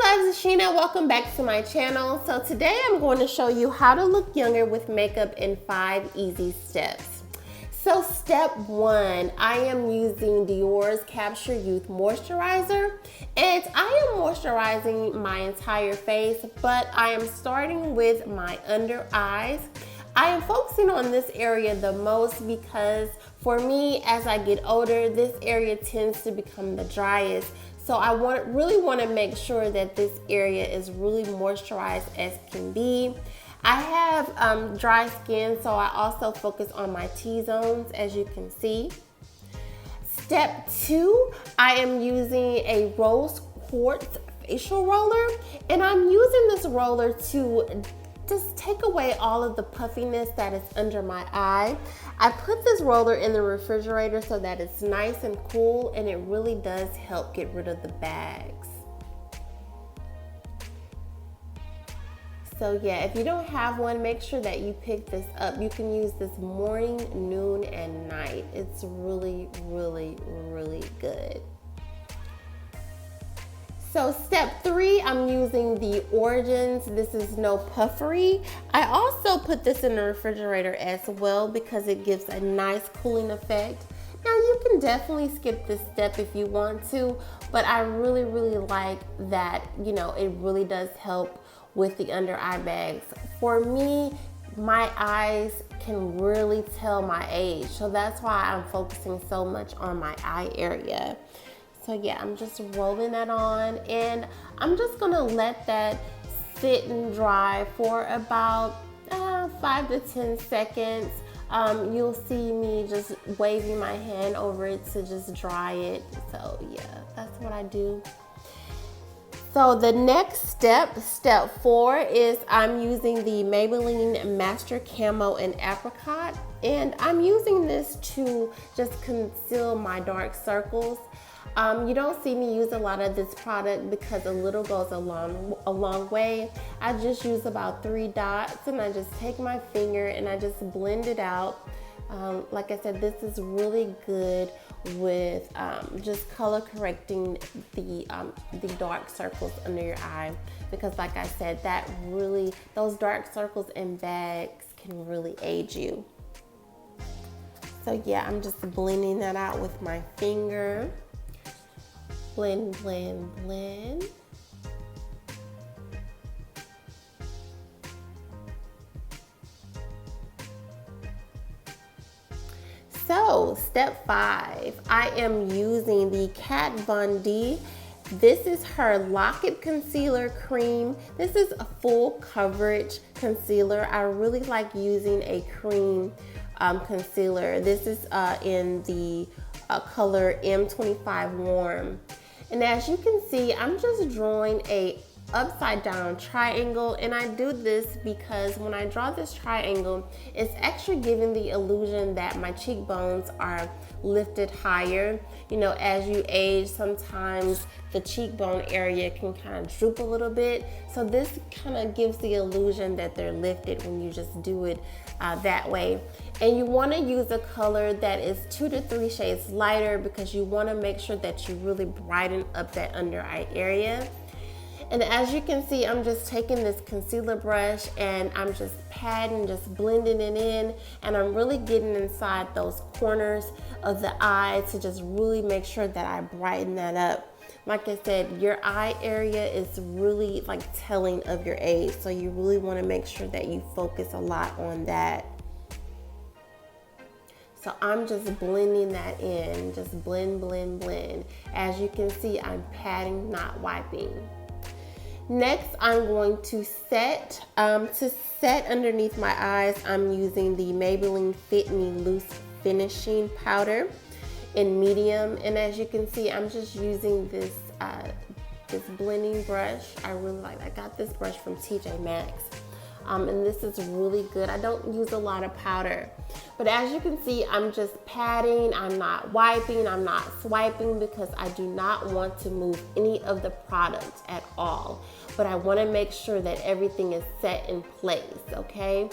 loves, it's Sheena. Welcome back to my channel. So today I'm going to show you how to look younger with makeup in 5 easy steps. So step 1, I am using Dior's Capture Youth Moisturizer, and I am moisturizing my entire face, but I am starting with my under eyes. I am focusing on this area the most because for me, as I get older, this area tends to become the driest. So I really want to make sure that this area is really moisturized as can be. I have dry skin, so I also focus on my T-zones, as you can see. Step 2, I am using a rose quartz facial roller, and I'm using this roller to just take away all of the puffiness that is under my eye. I put this roller in the refrigerator so that it's nice and cool, and it really does help get rid of the bags. So yeah, if you don't have one, make sure that you pick this up. You can use this morning, noon, and night. It's really, really, really good. So step 3, I'm using the Origins. This is no puffery. I also put this in the refrigerator as well because it gives a nice cooling effect. Now you can definitely skip this step if you want to, but I really, really like that, you know, it really does help with the under eye bags. For me, my eyes can really tell my age, so that's why I'm focusing so much on my eye area. So yeah, I'm just rolling that on, and I'm just gonna let that sit and dry for about 5 to 10 seconds. You'll see me just waving my hand over it to just dry it. So yeah, that's what I do. So the next step, step 4, is I'm using the Maybelline Master Camo and Apricot, and I'm using this to just conceal my dark circles. You don't see me use a lot of this product because a little goes a long way. I just use about 3 dots, and I just take my finger and I just blend it out. Like I said, this is really good with just color correcting the dark circles under your eye, because like I said, that really, those dark circles and bags can really age you. So yeah, I'm just blending that out with my finger. Blend, blend, blend. So step 5, I am using the Kat Von D. This is her Lock It Concealer Cream. This is a full coverage concealer. I really like using a cream concealer. This is in the color M25 Warm. And as you can see, I'm just drawing a upside down triangle, and I do this because when I draw this triangle, it's actually giving the illusion that my cheekbones are lifted higher. You know, as you age, sometimes the cheekbone area can kind of droop a little bit, so this kind of gives the illusion that they're lifted when you just do it that way. And you want to use a color that is 2 to 3 shades lighter because you want to make sure that you really brighten up that under eye area. And as you can see, I'm just taking this concealer brush and I'm just patting, just blending it in, and I'm really getting inside those corners of the eye to just really make sure that I brighten that up. Like I said, your eye area is really like telling of your age, so you really want to make sure that you focus a lot on that. So I'm just blending that in, just blend, blend, blend. As you can see, I'm patting, not wiping. Next, I'm going to set. To set underneath my eyes, I'm using the Maybelline Fit Me Loose Finishing Powder in medium. And as you can see, I'm just using this blending brush. I really like, I got this brush from TJ Maxx. And this is really good. I don't use a lot of powder, but as you can see, I'm just patting, I'm not wiping, I'm not swiping, because I do not want to move any of the product at all, but I want to make sure that everything is set in place, okay?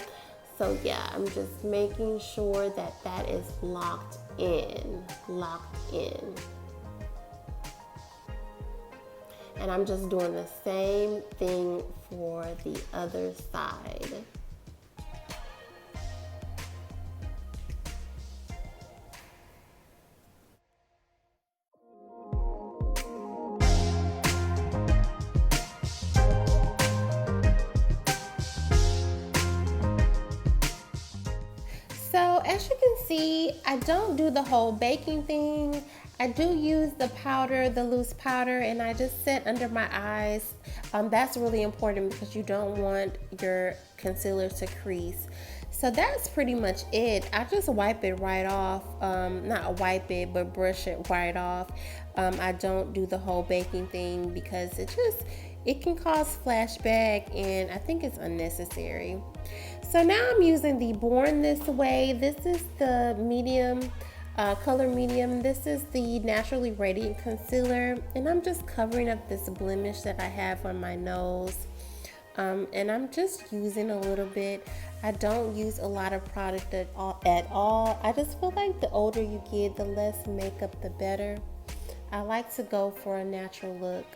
So yeah, I'm just making sure that that is locked in. And I'm just doing the same thing for the other side. So as you can see, I don't do the whole baking thing. I do use the powder, the loose powder, and I just set under my eyes. That's really important because you don't want your concealer to crease. So that's pretty much it. I just wipe it right off. Not wipe it, but brush it right off. I don't do the whole baking thing because it can cause flashback, and I think it's unnecessary. So now I'm using the Born This Way. This is the medium, color medium. This is the Naturally Radiant Concealer, and I'm just covering up this blemish that I have on my nose. And I'm just using a little bit. I don't use a lot of product at all. I just feel like the older you get, the less makeup, the better. I like to go for a natural look.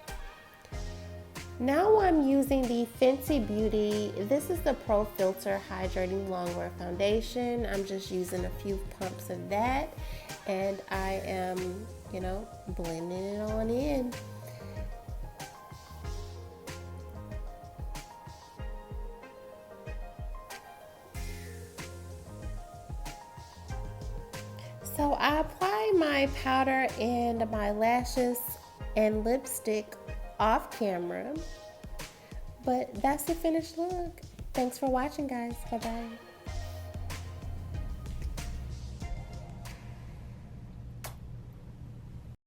Now I'm using the Fenty Beauty. This is the Pro Filter Hydrating Longwear Foundation. I'm just using a few pumps of that, and I am, blending it on in. So I apply my powder and my lashes and lipstick off camera, but that's the finished look. Thanks for watching, guys. Bye bye.